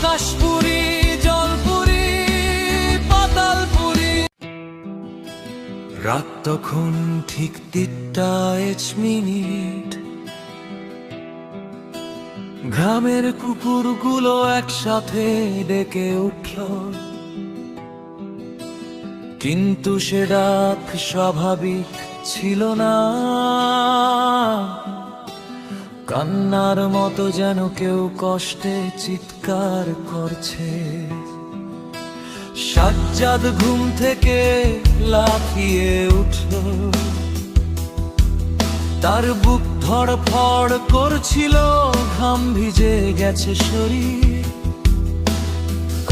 আকাশপুরী, জলপুরী, পাতালপুরী। রাত তখন ঠিক 3:05। গ্রামের কুকুরগুলো একসাথে ডেকে উঠল, কিন্তু সে ডাক স্বাভাবিক ছিল না। কান্নার মতো যেন কেউ কষ্টে চিৎকার করছে। সাজ্জাদ ঘুম থেকে লাফিয়ে উঠল, তার বুক ধড়ফড় করছিল, ঘাম ভিজে গেছে শরীর।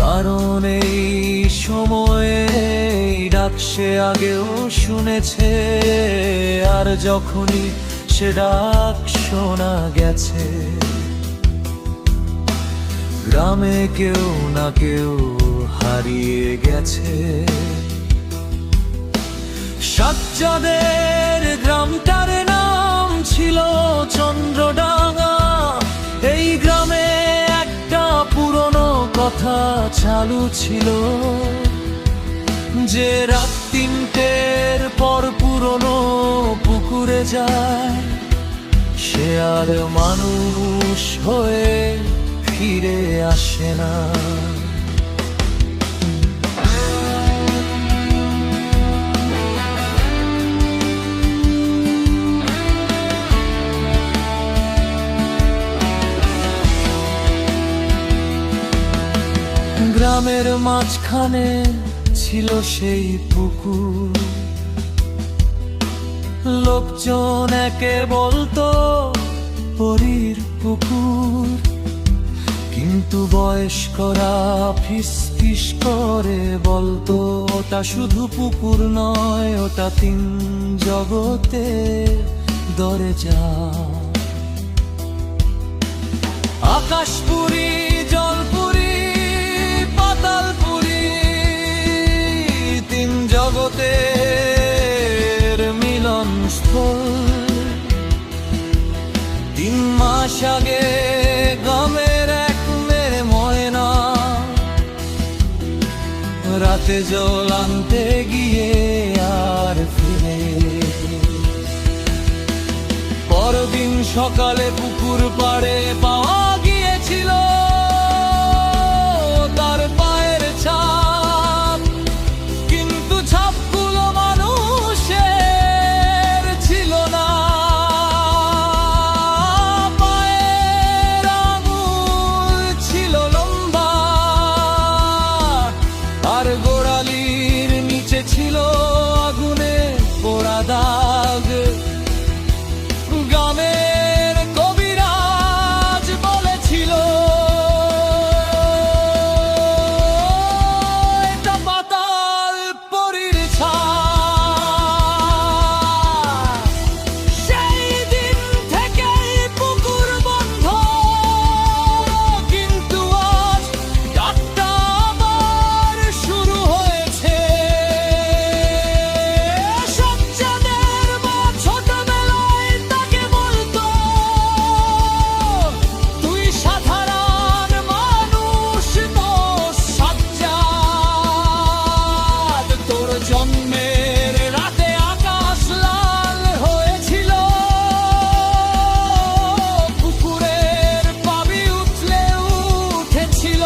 কারণ এই সময়ে ডাক সে আগেও শুনেছে, আর যখনই সে ডাক শোনা গেছে, গ্রামে কেউ না কেউ হারিয়ে গেছে। সাজ্জাদের গ্রামটার নাম ছিল চন্দ্রডাঙ্গা। এই গ্রামে একটা পুরনো কথা চালু ছিল, যে রাত 3টের পর পুরনো পুকুরে যায়, সে আর মানুষ হয়ে ফিরে আসে না। গ্রামের মাঝখানে ছিল সেই পুকুর, লোকজন একে বলতো পরীর পুকুর। কিন্তু বয়স্করা ফিসফিস করে বলতো, ওটা শুধু পুকুর নয়, ওটা 3 জগতে দরজা। আকাশপুরী, জলপুরী, পাতালপুরী, 3 জগতের মিলনস্থল। 3 মাস আগে গ্রামের এক মেয়ে ময়না রাতে জল আনতে গিয়ে আর ফিরে। পরদিন সকালে পুকুর পাড়ে পাওয়া গিয়েছিল তার পায়ের ছাপ, কিন্তু ছাপগুলো মানুষের ছিল না। পায়ের আঙুল ছিল লম্বা, আর গোড়ালির নিচে ছিল আগুনে পোড়া দাগ। গ্রামের কবিরাজ বলেছিল, এটা পাতালপুরীর ছাপ। সেই দিন থেকেই পুকুর বন্ধ, কিন্তু আজ ডাকটা আবার শুরু হয়েছে। সাজ্জাদের মা ছোটবেলায় তাকে বলতো, তুই সাধারণ মানুষ নস সাজ্জাদ। তোর জন্মের রাতে আকাশ লাল হয়েছিল, পুকুরের পাবি উঠলে উঠেছিল।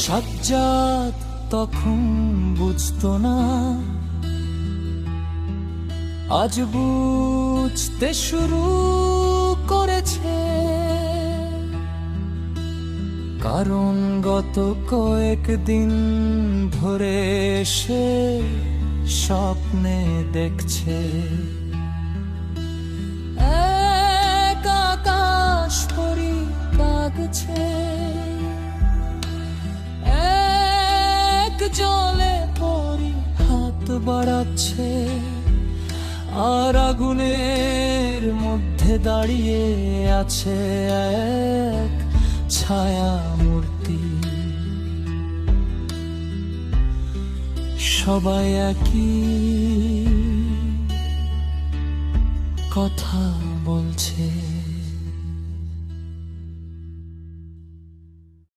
সাজ্জাদ তখন বুঝতো না, আজ বুঝতে শুরু করেছে। কারণ গত কয়েকদিন ধরে সে স্বপ্নে দেখছে, এক আকাশ পরি কাগছে, এক জলে পরি হাত বাড়াচ্ছে, আর আগুনের মধ্যে দাঁড়িয়ে আছে এক ছায়া মূর্তি। সবাই একই কথা বলছে।